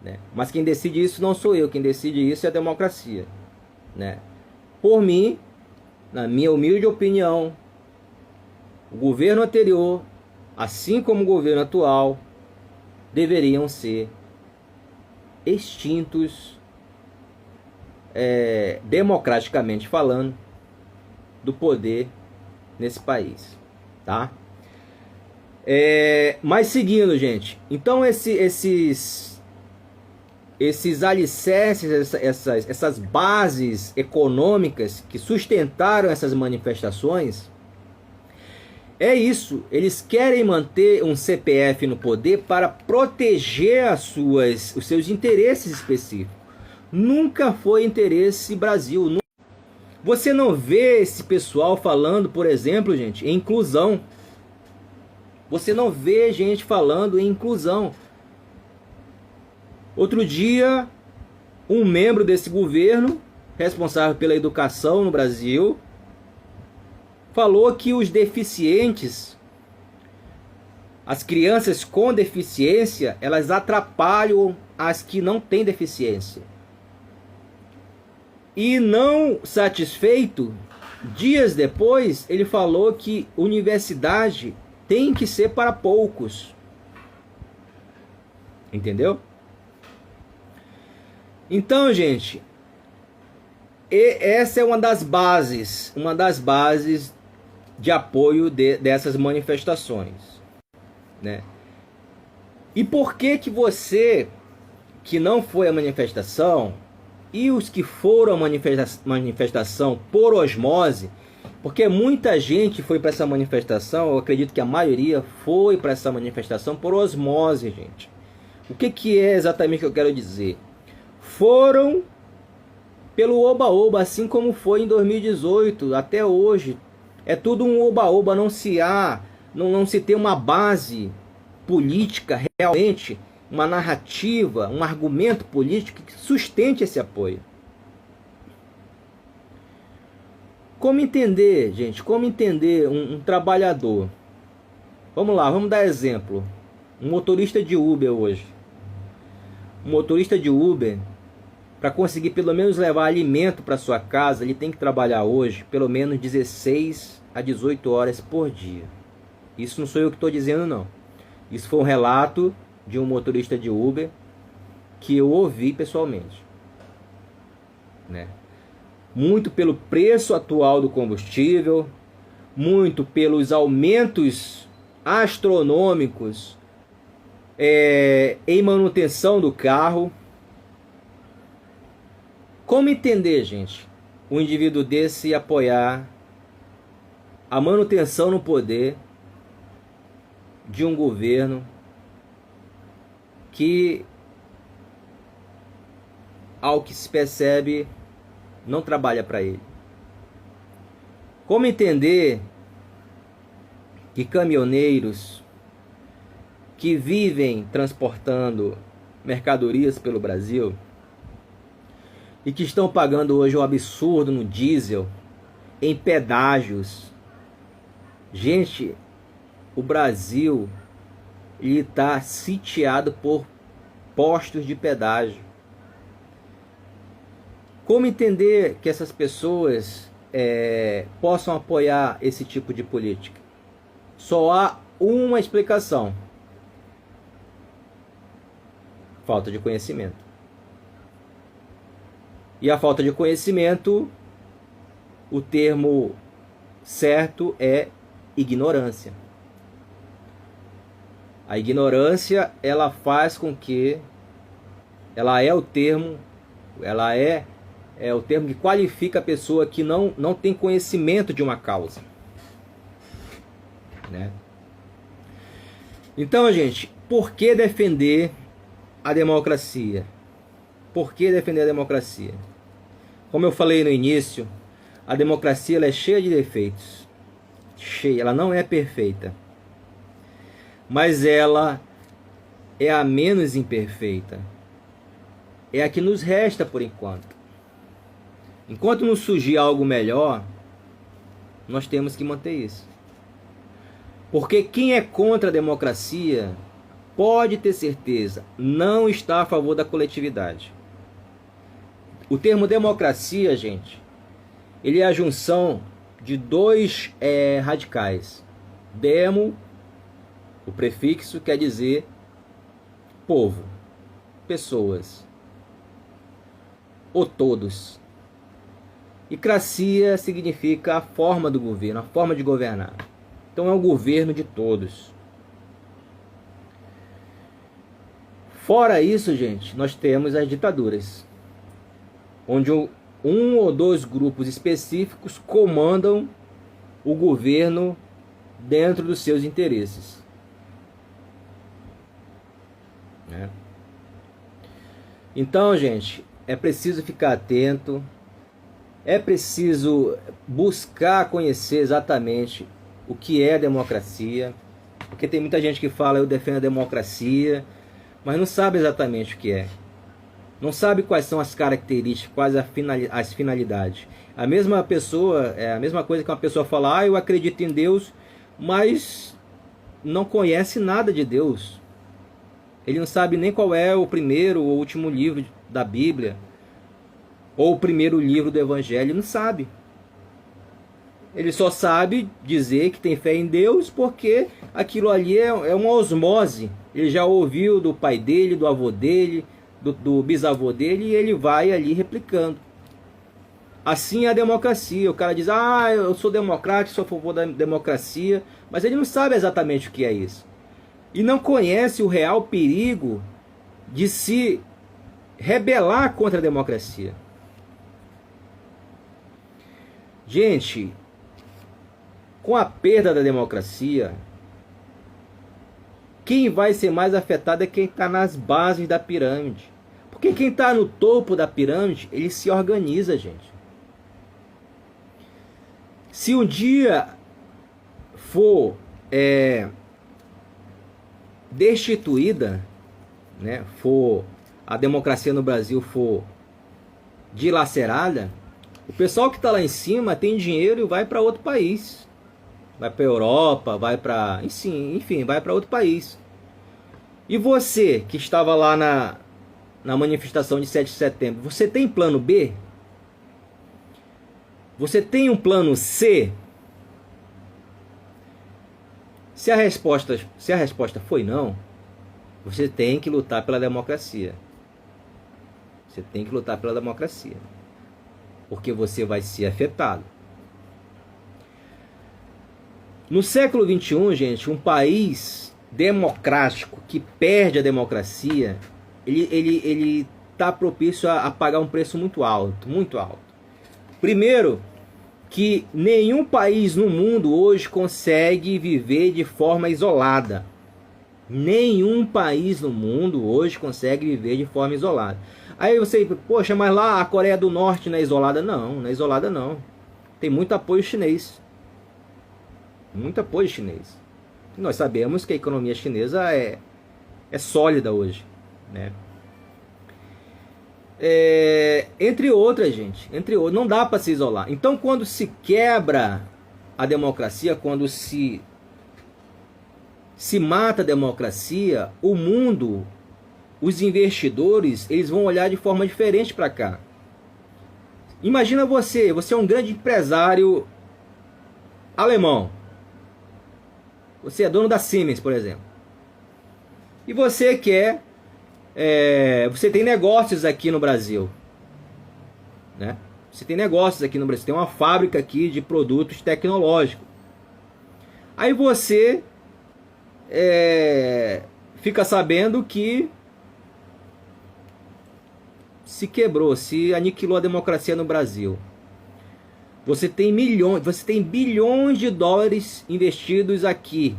né? Mas quem decide isso não sou eu, quem decide isso é a democracia, né? Por mim, na minha humilde opinião, o governo anterior, assim como o governo atual, deveriam ser extintos, democraticamente falando, do poder nesse país, tá? Mas seguindo, gente, então esses alicerces, essas bases econômicas que sustentaram essas manifestações, É isso, eles querem manter um CPF no poder para proteger os seus interesses específicos. Nunca foi interesse Brasil. Você não vê esse pessoal falando, por exemplo, gente, em inclusão. Você não vê gente falando em inclusão. Outro dia, um membro desse governo, responsável pela educação no Brasil, falou que os deficientes, as crianças com deficiência, elas atrapalham as que não têm deficiência. E não satisfeito, dias depois, ele falou que universidade tem que ser para poucos. Entendeu? Então, gente, essa é uma das bases de apoio dessas manifestações, né? E por que você que não foi à manifestação e os que foram à manifestação por osmose, porque muita gente foi para essa manifestação, eu acredito que a maioria foi para essa manifestação por osmose, gente. O que é exatamente que eu quero dizer? Foram pelo oba-oba, assim como foi em 2018, até hoje. É tudo um oba-oba, não se tem uma base política realmente, uma narrativa, um argumento político que sustente esse apoio. Como entender, gente? Como entender um trabalhador? Vamos lá, vamos dar exemplo. Um motorista de Uber hoje. Um motorista de Uber, para conseguir pelo menos levar alimento para sua casa, ele tem que trabalhar hoje pelo menos 16 a 18 horas por dia. Isso não sou eu que estou dizendo, não. Isso foi um relato de um motorista de Uber que eu ouvi pessoalmente, né? Muito pelo preço atual do combustível, muito pelos aumentos astronômicos em manutenção do carro. Como entender, gente, um indivíduo desse apoiar a manutenção no poder de um governo que, ao que se percebe, não trabalha para ele? Como entender que caminhoneiros que vivem transportando mercadorias pelo Brasil e que estão pagando hoje um absurdo no diesel, em pedágios. Gente, o Brasil está sitiado por postos de pedágio. Como entender que essas pessoas possam apoiar esse tipo de política? Só há uma explicação: falta de conhecimento. E a falta de conhecimento, o termo certo é ignorância. A ignorância, ela faz com que, ela é o termo que qualifica a pessoa que não tem conhecimento de uma causa, né? Então, gente, por que defender a democracia? Por que defender a democracia? Como eu falei no início, a democracia ela é cheia de defeitos. Cheia, ela não é perfeita. Mas ela é a menos imperfeita. É a que nos resta por enquanto. Enquanto não surgir algo melhor, nós temos que manter isso. Porque quem é contra a democracia, pode ter certeza, não está a favor da coletividade. O termo democracia, gente, ele é a junção de dois radicais. Demo, o prefixo quer dizer povo, pessoas, ou todos. E cracia significa a forma do governo, a forma de governar. Então é o governo de todos. Fora isso, gente, nós temos as ditaduras, onde um ou dois grupos específicos comandam o governo dentro dos seus interesses. Né? Então, gente, é preciso ficar atento, é preciso buscar conhecer exatamente o que é democracia, porque tem muita gente que fala eu defendo a democracia, mas não sabe exatamente o que é. Não sabe quais são as características, quais as finalidades. A mesma pessoa, é a mesma coisa que uma pessoa fala, eu acredito em Deus, mas não conhece nada de Deus. Ele não sabe nem qual é o primeiro ou último livro da Bíblia, ou o primeiro livro do Evangelho, ele não sabe. Ele só sabe dizer que tem fé em Deus porque aquilo ali é uma osmose. Ele já ouviu do pai dele, do avô dele, do bisavô dele, e ele vai ali replicando. Assim é a democracia. O cara diz, eu sou democrático, sou a favor da democracia, mas ele não sabe exatamente o que é isso. E não conhece o real perigo de se rebelar contra a democracia. Gente, com a perda da democracia, quem vai ser mais afetado é quem está nas bases da pirâmide. Porque quem está no topo da pirâmide, ele se organiza, gente. Se um dia for destituída, né, for a democracia no Brasil for dilacerada, o pessoal que está lá em cima tem dinheiro e vai para outro país. Vai para a Europa, vai para... Enfim, vai para outro país. E você que estava lá na manifestação de 7 de setembro, você tem plano B? Você tem um plano C? Se a resposta foi não, você tem que lutar pela democracia. Você tem que lutar pela democracia. Porque você vai ser afetado. No século XXI, gente, um país democrático que perde a democracia, ele está propício a pagar um preço muito alto, muito alto. Primeiro, que nenhum país no mundo hoje consegue viver de forma isolada. Nenhum país no mundo hoje consegue viver de forma isolada. Aí você, poxa, mas lá a Coreia do Norte não é isolada? Não, não é isolada não. Tem muito apoio chinês. Muito apoio chinês. Nós sabemos que a economia chinesa é sólida hoje, né? Entre outras, gente. Entre outras, não dá para se isolar. Então, quando se quebra a democracia, quando se mata a democracia, o mundo, os investidores, eles vão olhar de forma diferente para cá. Imagina você é um grande empresário alemão. Você é dono da Siemens, por exemplo. E você quer... você tem negócios aqui no Brasil. Né? Você tem negócios aqui no Brasil. Tem uma fábrica aqui de produtos tecnológicos. Aí você fica sabendo que se quebrou, se aniquilou a democracia no Brasil. Você tem bilhões de dólares investidos aqui.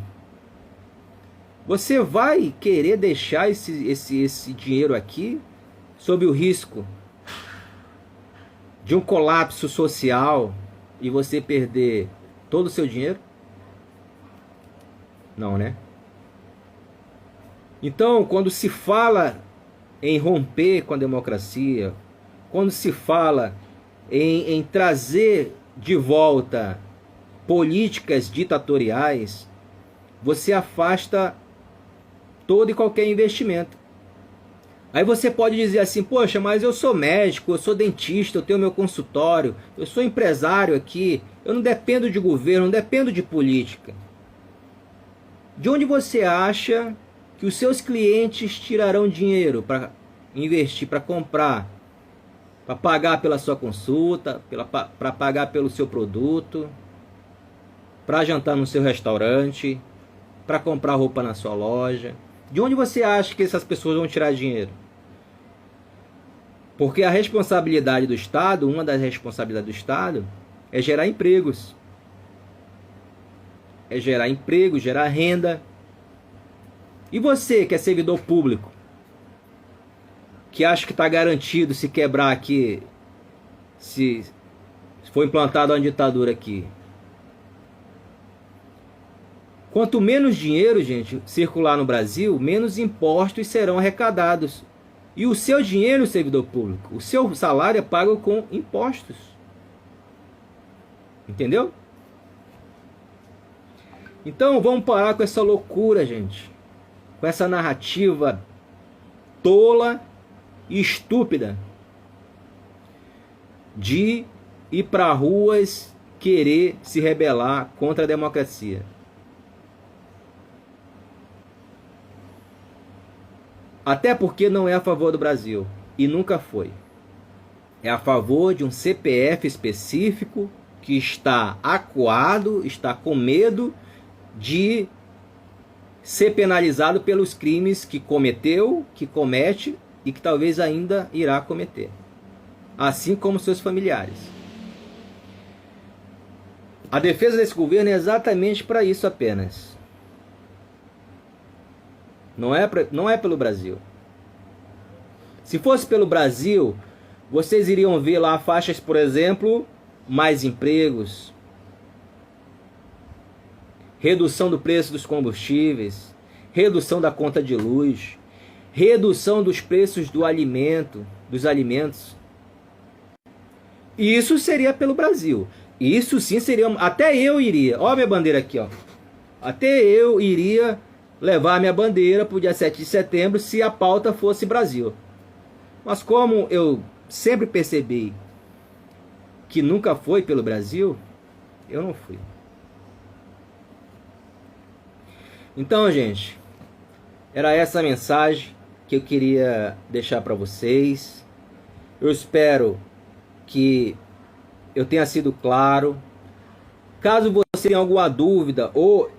Você vai querer deixar esse dinheiro aqui sob o risco de um colapso social e você perder todo o seu dinheiro? Não, né? Então, quando se fala em romper com a democracia, quando se fala em trazer de volta políticas ditatoriais, você afasta todo e qualquer investimento. Aí você pode dizer assim, poxa, mas eu sou médico, eu sou dentista, eu tenho meu consultório, eu sou empresário aqui, eu não dependo de governo, não dependo de política. De onde você acha que os seus clientes tirarão dinheiro para investir, para comprar, para pagar pela sua consulta, para pagar pelo seu produto, para jantar no seu restaurante, para comprar roupa na sua loja? De onde você acha que essas pessoas vão tirar dinheiro? Porque a responsabilidade do Estado, uma das responsabilidades do Estado, é gerar empregos. é gerar emprego, gerar renda. E você que é servidor público, que acha que está garantido se quebrar aqui, se for implantada uma ditadura aqui. Quanto menos dinheiro, gente, circular no Brasil, menos impostos serão arrecadados. E o seu dinheiro, servidor público, o seu salário é pago com impostos. Entendeu? Então vamos parar com essa loucura, gente. Com essa narrativa tola e estúpida de ir para ruas querer se rebelar contra a democracia. Até porque não é a favor do Brasil e nunca foi. É a favor de um CPF específico que está acuado, está com medo de ser penalizado pelos crimes que cometeu, que comete e que talvez ainda irá cometer, assim como seus familiares. A defesa desse governo é exatamente para isso apenas. Não é pelo Brasil. Se fosse pelo Brasil, vocês iriam ver lá faixas, por exemplo, mais empregos, redução do preço dos combustíveis, redução da conta de luz, redução dos preços dos alimentos. Isso seria pelo Brasil. Isso sim seria... Até eu iria... Ó a minha bandeira aqui, ó. Até eu iria levar a minha bandeira para o dia 7 de setembro se a pauta fosse Brasil. Mas como eu sempre percebi que nunca foi pelo Brasil, eu não fui. Então, gente, era essa a mensagem que eu queria deixar para vocês. Eu espero que eu tenha sido claro. Caso você tenha alguma dúvida ou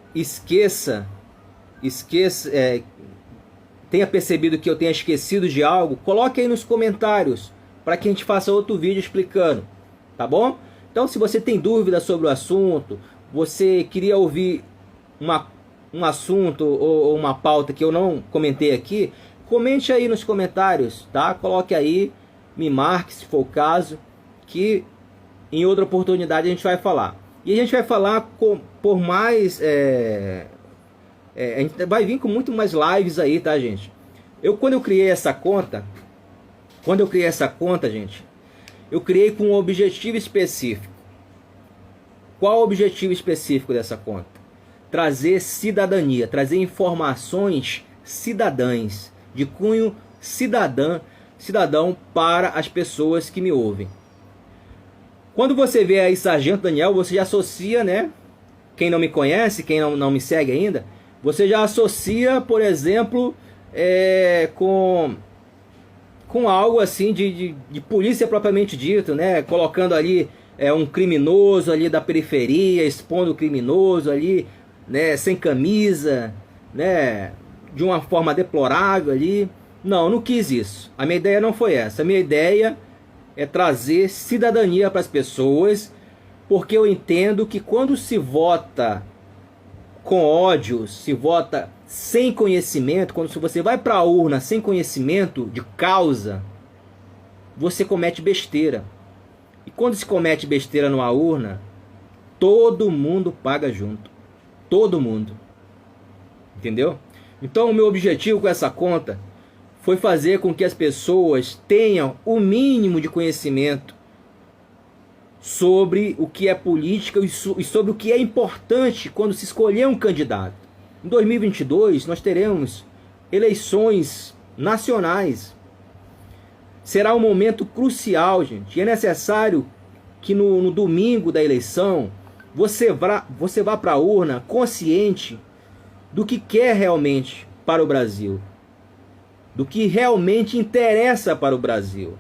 tenha percebido que eu tenha esquecido de algo, coloque aí nos comentários para que a gente faça outro vídeo explicando, tá bom? Então, se você tem dúvida sobre o assunto, você queria ouvir um assunto ou uma pauta que eu não comentei aqui, comente aí nos comentários, tá? Coloque aí, me marque se for o caso, que em outra oportunidade a gente vai falar. E a gente vai falar por mais... a gente vai vir com muito mais lives aí, tá, gente? Quando eu criei essa conta, gente, eu criei com um objetivo específico. Qual o objetivo específico dessa conta? Trazer cidadania, trazer informações cidadãs, de cunho cidadão para as pessoas que me ouvem. Quando você vê aí Sargento Daniel, você já associa, né? Quem não me conhece, quem não me segue ainda, você já associa, por exemplo, com algo assim de polícia propriamente dito, né? Colocando ali um criminoso ali da periferia, expondo o criminoso ali, né? Sem camisa, né? De uma forma deplorável ali. Não quis isso. A minha ideia não foi essa. A minha ideia é trazer cidadania para as pessoas, porque eu entendo que quando se vota com ódio, se vota sem conhecimento, quando você vai para a urna sem conhecimento de causa, você comete besteira. E quando se comete besteira numa urna, todo mundo paga junto. Todo mundo. Entendeu? Então o meu objetivo com essa conta foi fazer com que as pessoas tenham o mínimo de conhecimento sobre o que é política e sobre o que é importante quando se escolher um candidato. Em 2022 nós teremos eleições nacionais. Será um momento crucial, gente. E é necessário que no domingo da eleição você vá para a urna consciente do que quer realmente para o Brasil, do que realmente interessa para o Brasil.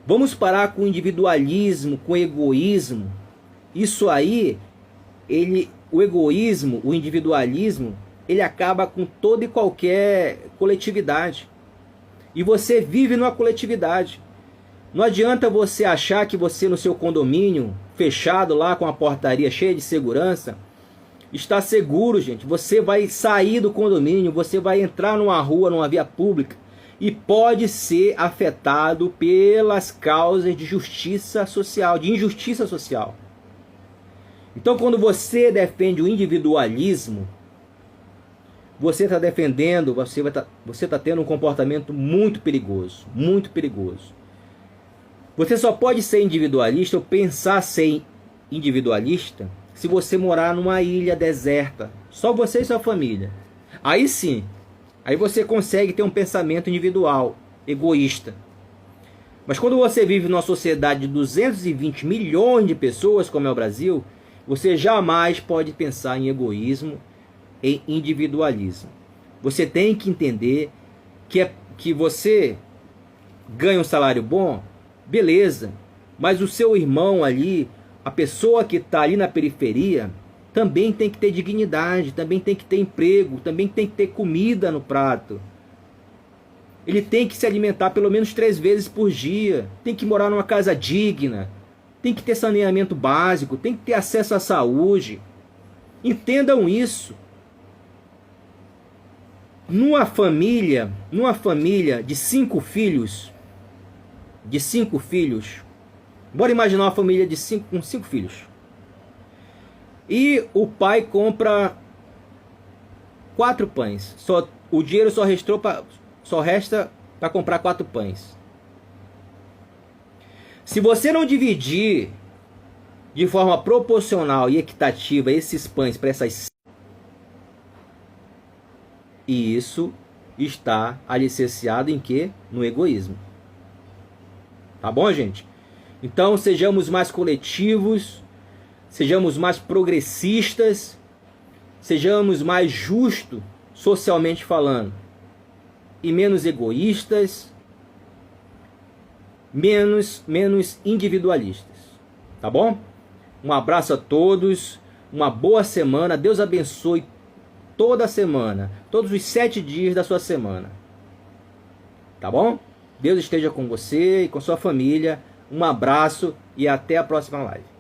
Vamos parar com o individualismo, com o egoísmo. Isso aí, o egoísmo, o individualismo, ele acaba com toda e qualquer coletividade. E você vive numa coletividade. Não adianta você achar que você no seu condomínio, fechado lá com a portaria cheia de segurança, está seguro, gente. Você vai sair do condomínio, você vai entrar numa rua, numa via pública e pode ser afetado pelas causas de justiça social, de injustiça social. Então, quando você defende o individualismo, você está defendendo, você está tendo um comportamento muito perigoso, muito perigoso. Você só pode ser individualista ou pensar ser individualista se você morar numa ilha deserta, só você e sua família. Aí sim, aí você consegue ter um pensamento individual, egoísta. Mas quando você vive numa sociedade de 220 milhões de pessoas, como é o Brasil, você jamais pode pensar em egoísmo, em individualismo. Você tem que entender que você ganha um salário bom, beleza, mas o seu irmão ali, a pessoa que está ali na periferia, também tem que ter dignidade, também tem que ter emprego, também tem que ter comida no prato. Ele tem que se alimentar pelo menos 3 vezes por dia, tem que morar numa casa digna, tem que ter saneamento básico, tem que ter acesso à saúde. Entendam isso. Numa família de 5 filhos, bora imaginar uma família com 5 filhos. E o pai compra 4 pães. O dinheiro só resta para comprar 4 pães. Se você não dividir de forma proporcional e equitativa esses pães para essas, e isso está alicerciado em quê? No egoísmo. Tá bom, gente? Então sejamos mais coletivos, sejamos mais progressistas, sejamos mais justos socialmente falando e menos egoístas, menos individualistas. Tá bom? Um abraço a todos, uma boa semana, Deus abençoe toda a semana, todos os 7 dias da sua semana. Tá bom? Deus esteja com você e com sua família. Um abraço e até a próxima live.